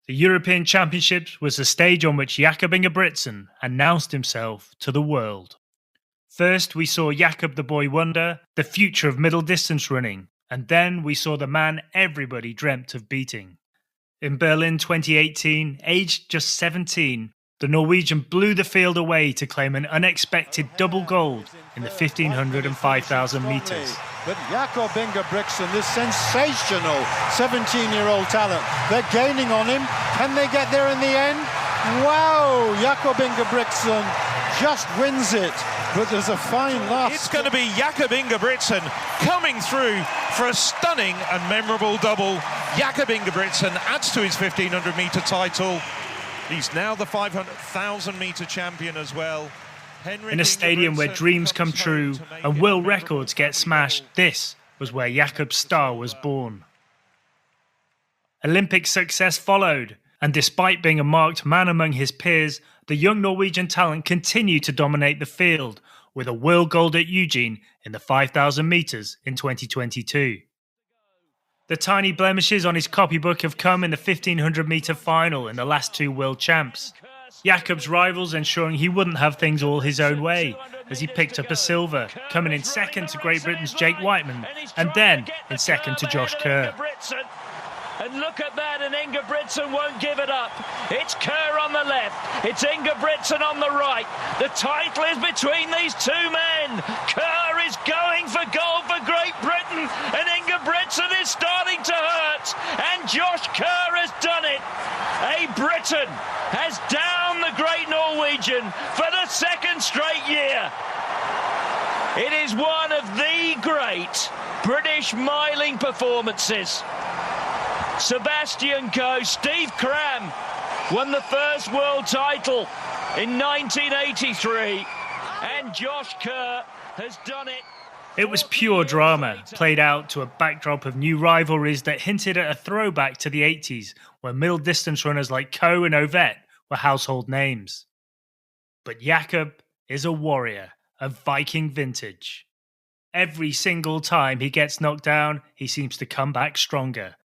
The European Championships was the stage on which Jakob Ingebrigtsen announced himself to the world. First, we saw Jakob the boy wonder, the future of middle distance running, and then we saw the man everybody dreamt of beating. In Berlin 2018, aged just 17, the Norwegian blew the field away to claim an unexpected double gold in the 1500 and 5000 metres. But Jakob Ingebrigtsen, this sensational 17-year-old talent, they're gaining on him. Can they get there in the end? Wow, Jakob Ingebrigtsen just wins it. But there's a fine last. It's going to be Jakob Ingebrigtsen coming through for a stunning and memorable double. Jakob Ingebrigtsen adds to his 1500-metre title. He's now the 500,000-metre champion as well. In a stadium where dreams come true and world records get smashed, this was where Jakob's star was born. Olympic success followed, and despite being a marked man among his peers, the young Norwegian talent continued to dominate the field, with a world gold at Eugene in the 5,000 metres in 2022. The tiny blemishes on his copybook have come in the 1500-metre final in the last two world champs. Jakob's rivals ensuring he wouldn't have things all his own way, as he picked up a silver, coming in second to Great Britain's Jake Wightman, and then in second to Josh Kerr. And look at that, and Ingebrigtsen won't give it up. It's Kerr on the left, it's Ingebrigtsen on the right. The title is between these two men. Kerr is going for gold for Great Britain, and Ingebrigtsen is starting to hurt, and Josh Kerr has done it. A Briton has downed the great Norwegian for the second straight year. It is one of the great British miling performances. Sebastian Coe, Steve Cram won the first world title in 1983, and Josh Kerr has done it. It was pure drama, played out to a backdrop of new rivalries that hinted at a throwback to the 80s, where middle distance runners like Coe and Ovett were household names. But Jakob is a warrior of Viking vintage. Every single time he gets knocked down, he seems to come back stronger.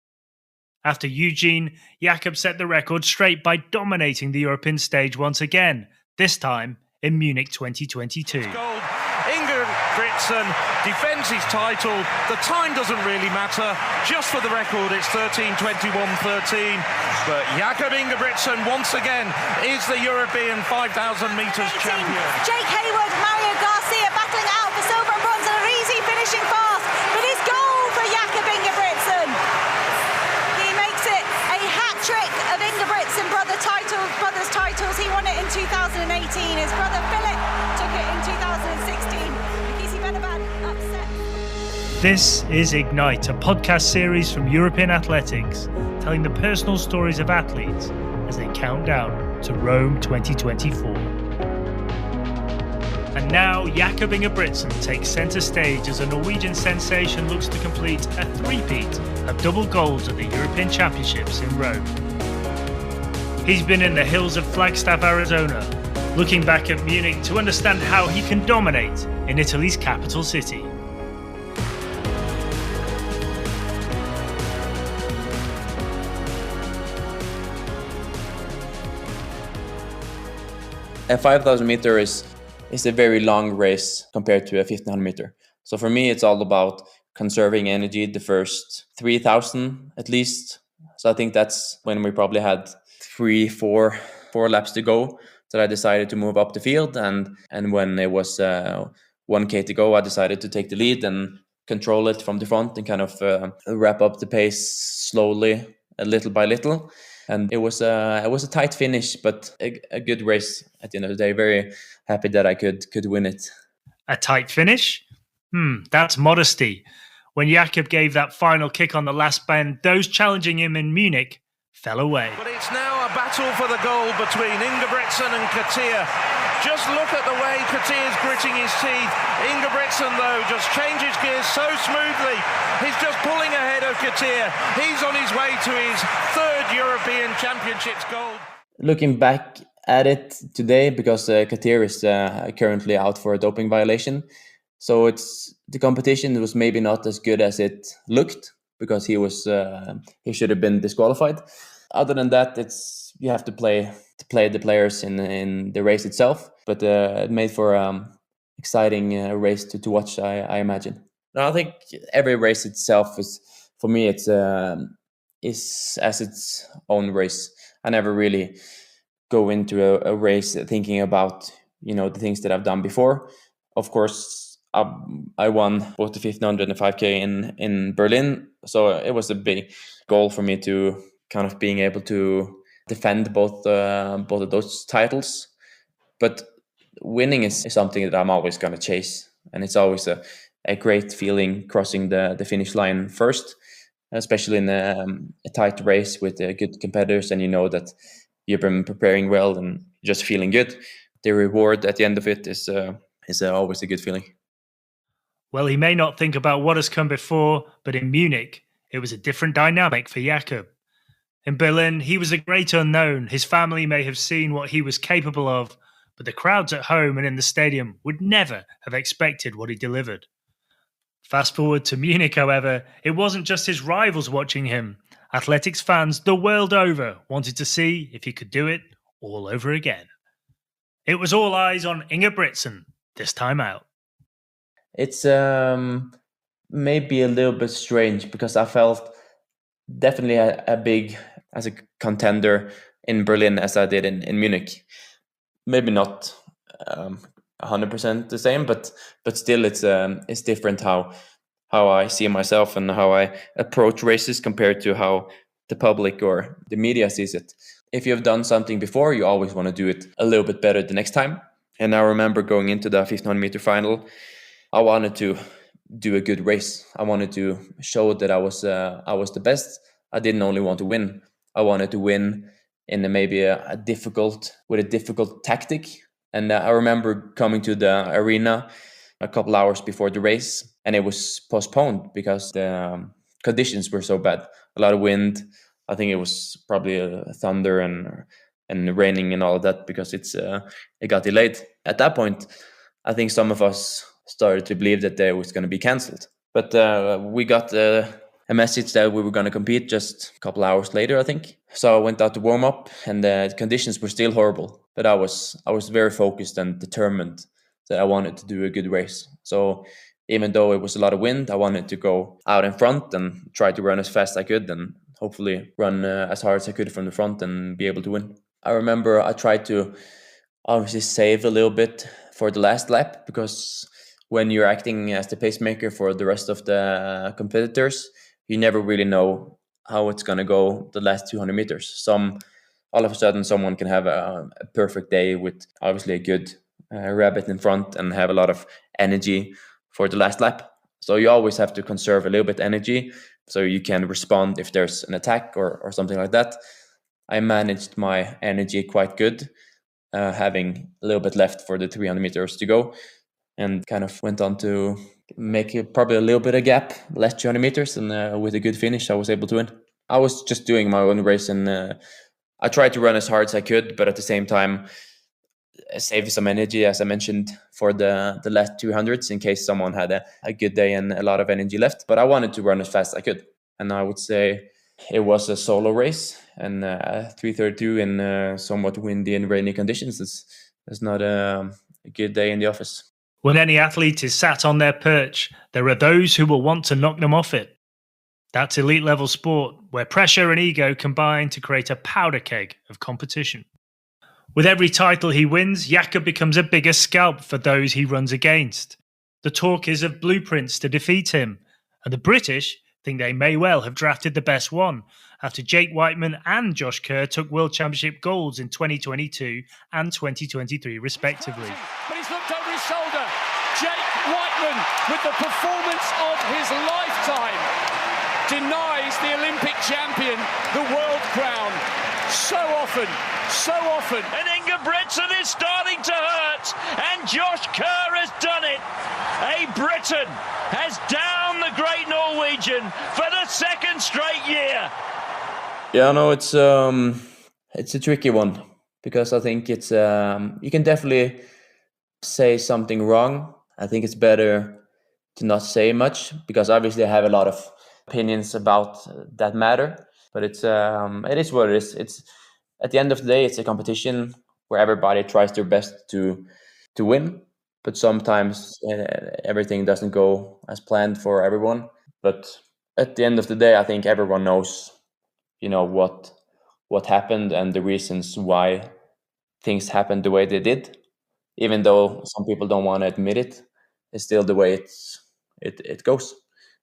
After Eugene, Jakob set the record straight by dominating the European stage once again, this time in Munich 2022. Ingebrigtsen defends his title. The time doesn't really matter. Just for the record, it's 13:21:13. But Jakob Ingebrigtsen once again is the European 5,000 metres champion. Jake Hayward, Mario Garcia battling out for silver and bronze, and Arisi finishing fast. But it's gold for Jakob Ingebrigtsen. Trick of Ingebrigtsen brothers titles. He won it in 2018. His brother Philip took it in 2016. Kisi Benabad upset. This is Ignite, a podcast series from European Athletics, telling the personal stories of athletes as they count down to Rome 2024. And now Jakob Ingebrigtsen takes centre stage as a Norwegian sensation looks to complete a three-peat of double golds at the European Championships in Rome. He's been in the hills of Flagstaff, Arizona, looking back at Munich to understand how he can dominate in Italy's capital city. A 5,000 meter is a very long race compared to a 1,500 meter. So for me, it's all about conserving energy the first 3,000 at least. So I think that's when we probably had four laps to go that I decided to move up the field. And when it was 1K to go, I decided to take the lead and control it from the front and kind of wrap up the pace slowly, little by little. And it was a tight finish, but a good race at the end of the day. Very happy that I could win it. A tight finish? That's modesty. When Jakob gave that final kick on the last bend, those challenging him in Munich fell away. But it's now a battle for the gold between Ingebrigtsen and Kerr. Just look at the way Kerr's gritting his teeth. Ingebrigtsen, though, just changes gears so smoothly. He's just pulling ahead of Kerr. He's on his way to his third European Championships gold. Looking back at it today, because Kerr is currently out for a doping violation, so the competition was maybe not as good as it looked, because he should have been disqualified. Other than that, you have to play the players in the race itself. But it made for exciting race to watch. I imagine. No, I think every race itself is, for me, it's is as its own race. I never really go into a race thinking about the things that I've done before. Of course, I won both the 1500 and the 5K in Berlin, so it was a big goal for me to kind of being able to defend both of those titles. But winning is something that I'm always going to chase, and it's always a great feeling crossing the finish line first, especially in a tight race with good competitors, and you know that you've been preparing well and just feeling good. The reward at the end of it is always a good feeling. Well, he may not think about what has come before, but in Munich, it was a different dynamic for Jakob. In Berlin, he was a great unknown. His family may have seen what he was capable of, but the crowds at home and in the stadium would never have expected what he delivered. Fast forward to Munich, however, it wasn't just his rivals watching him. Athletics fans the world over wanted to see if he could do it all over again. It was all eyes on Ingebrigtsen this time out. It's maybe a little bit strange because I felt definitely a big as a contender in Berlin as I did in Munich. Maybe not 100% the same, but still it's different how I see myself and how I approach races compared to how the public or the media sees it. If you've done something before, you always want to do it a little bit better the next time. And I remember going into the 1500-meter final, I wanted to do a good race. I wanted to show that I was the best. I didn't only want to win. I wanted to win in maybe a difficult tactic. And I remember coming to the arena a couple hours before the race, and it was postponed because the conditions were so bad. A lot of wind. I think it was probably thunder and raining and all of that because it got delayed. At that point, I think some of us started to believe that it was going to be cancelled. But we got a message that we were going to compete just a couple hours later, I think. So I went out to warm up, and the conditions were still horrible. But I was very focused and determined that I wanted to do a good race. So even though it was a lot of wind, I wanted to go out in front and try to run as fast as I could and hopefully run as hard as I could from the front and be able to win. I remember I tried to obviously save a little bit for the last lap, because when you're acting as the pacemaker for the rest of the competitors, you never really know how it's going to go the last 200 meters. All of a sudden, someone can have a perfect day with obviously a good rabbit in front and have a lot of energy for the last lap. So you always have to conserve a little bit energy so you can respond if there's an attack or something like that. I managed my energy quite good, having a little bit left for the 300 meters to go, and kind of went on to make probably a little bit of gap, last 200 meters, and with a good finish, I was able to win. I was just doing my own race, and I tried to run as hard as I could, but at the same time, save some energy, as I mentioned, for the last 200s in case someone had a good day and a lot of energy left. But I wanted to run as fast as I could. And I would say it was a solo race, and 3:32 in somewhat windy and rainy conditions is not a good day in the office. When any athlete is sat on their perch, there are those who will want to knock them off it. That's elite level sport, where pressure and ego combine to create a powder keg of competition. With every title he wins, Jakob becomes a bigger scalp for those he runs against. The talk is of blueprints to defeat him, and the British think they may well have drafted the best one, after Jake Wightman and Josh Kerr took World Championship golds in 2022 and 2023 respectively. But he's looked over his shoulder. Jake Wightman, with the performance of his lifetime, denies the Olympic champion the world crown. So often. And Ingebrigtsen is starting to hurt, and Josh Kerr has done it. A Briton has downed the great Norwegian for the second straight year. Yeah, no, it's a tricky one, because I think it's you can definitely say something wrong. I think it's better to not say much, because obviously I have a lot of opinions about that matter. But it is what it is. It's at the end of the day, it's a competition where everybody tries their best to win. But sometimes everything doesn't go as planned for everyone. But at the end of the day, I think everyone knows, what happened and the reasons why things happened the way they did. Even though some people don't want to admit it, it's still the way it goes,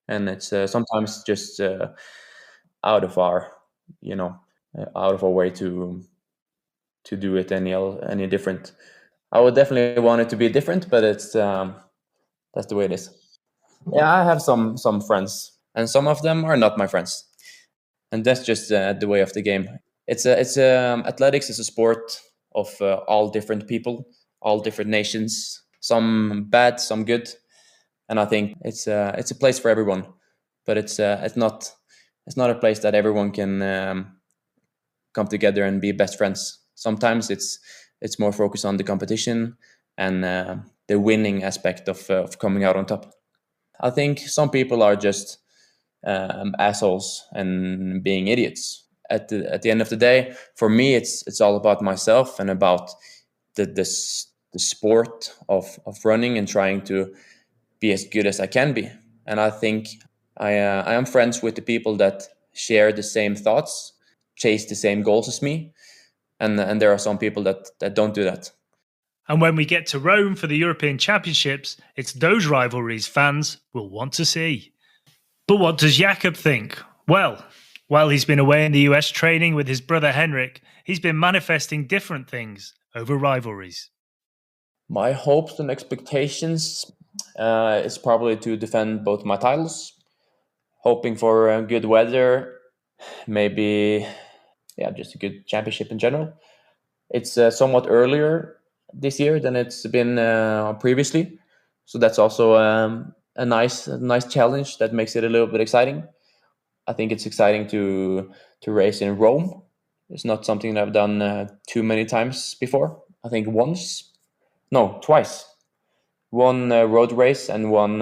and it's sometimes just out of our, out of our way to do it any different. I would definitely want it to be different, but it's that's the way it is. Yeah, I have some friends, and some of them are not my friends, and that's just the way of the game. It's athletics is a sport of all different people, all different nations, some bad, some good, and I think it's a place for everyone, but it's not a place that everyone can come together and be best friends. Sometimes it's more focused on the competition and the winning aspect of coming out on top. I think some people are just assholes and being idiots. At the end of the day, for me, it's all about myself and about the sport of running and trying to be as good as I can be. And I think I am friends with the people that share the same thoughts, chase the same goals as me, and there are some people that don't do that. And when we get to Rome for the European Championships, it's those rivalries fans will want to see. But what does Jakob think? Well, while he's been away in the US training with his brother Henrik, he's been manifesting different things over rivalries. My hopes and expectations is probably to defend both my titles, hoping for good weather, maybe just a good championship in general. It's somewhat earlier this year than it's been previously, so that's also a nice challenge that makes it a little bit exciting. I think it's exciting to race in Rome. It's not something that I've done too many times before. I think twice. One road race and one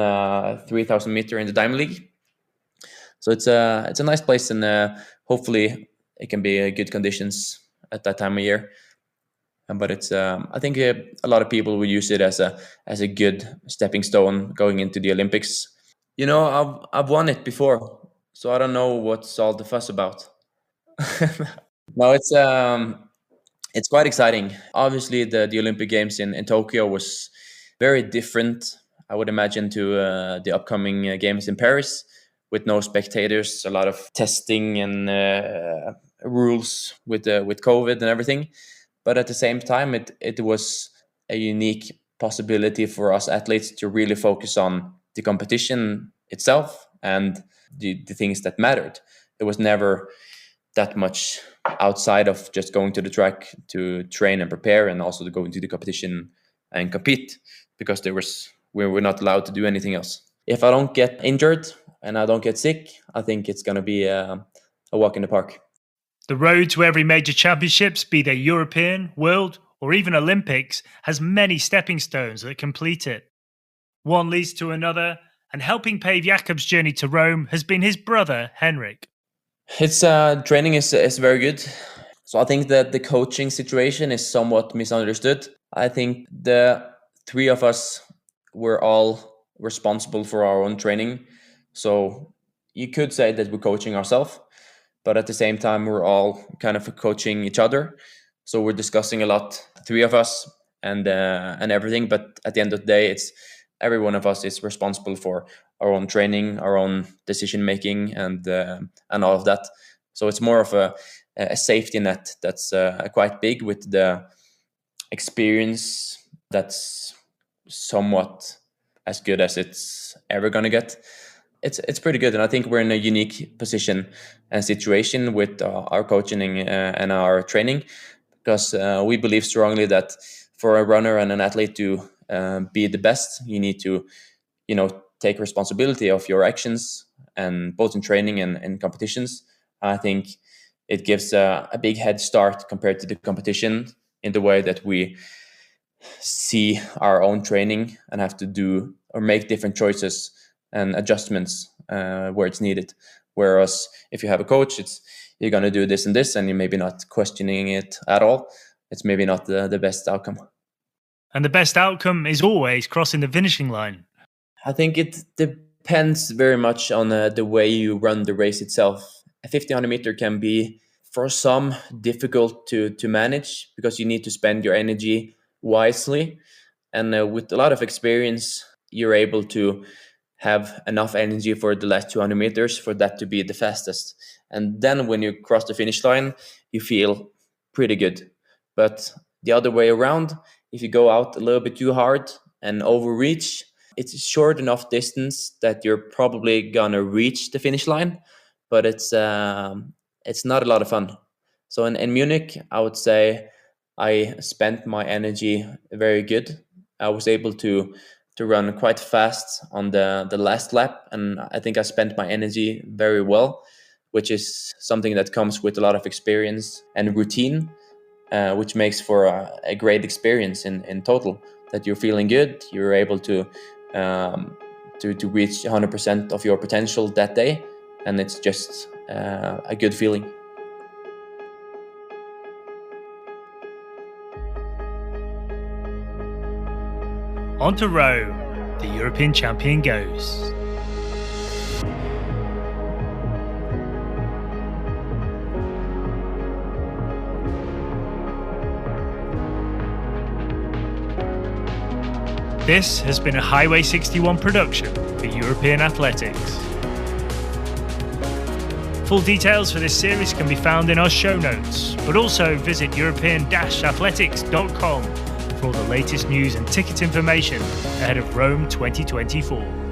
3,000 meter in the Diamond League. So it's a nice place, and hopefully it can be good conditions at that time of year. But it's I think a lot of people will use it as a good stepping stone going into the Olympics. I've won it before, so I don't know what's all the fuss about. No, it's quite exciting. Obviously, the Olympic Games in Tokyo was very different, I would imagine, to the upcoming games in Paris, with no spectators, a lot of testing and rules with COVID and everything. But at the same time, it was a unique possibility for us athletes to really focus on the competition itself and the things that mattered. It was never that much outside of just going to the track to train and prepare, and also to go into the competition and compete, because we were not allowed to do anything else. If I don't get injured and I don't get sick, I think it's going to be a walk in the park. The road to every major championships, be they European, World, or even Olympics, has many stepping stones that complete it. One leads to another, and helping pave Jakob's journey to Rome has been his brother, Henrik. His training is very good. So I think that the coaching situation is somewhat misunderstood. I think the three of us were all responsible for our own training. So you could say that we're coaching ourselves, but at the same time, we're all kind of coaching each other. So we're discussing a lot, the three of us, and everything. But at the end of the day, it's every one of us is responsible for our own training, our own decision making, and all of that. So it's more of a safety net that's quite big, with the experience that's somewhat as good as it's ever gonna get. It's pretty good, and I think we're in a unique position and situation with our coaching and our training, because we believe strongly that for a runner and an athlete to be the best, you need to, take responsibility of your actions, and both in training and in competitions. I think it gives a big head start compared to the competition, in the way that we see our own training and have to do or make different choices and adjustments where it's needed. Whereas if you have a coach, you're going to do this and this, and you're maybe not questioning it at all, it's maybe not the best outcome. And the best outcome is always crossing the finishing line. I think it depends very much on the way you run the race itself. A 1500 meter can be, for some, difficult to manage because you need to spend your energy wisely. And with a lot of experience, you're able to have enough energy for the last 200 meters for that to be the fastest. And then when you cross the finish line, you feel pretty good. But the other way around, if you go out a little bit too hard and overreach, it's a short enough distance that you're probably gonna reach the finish line, but it's not a lot of fun. So in Munich, I would say I spent my energy very good. I was able to run quite fast on the last lap, and I think I spent my energy very well, which is something that comes with a lot of experience and routine, which makes for a great experience in total, that you're feeling good, you're able to reach 100% of your potential that day, and it's just a good feeling. On to Rome, the European champion goes. This has been a Highway 61 production for European Athletics. Full details for this series can be found in our show notes, but also visit european-athletics.com for all the latest news and ticket information ahead of Rome 2024.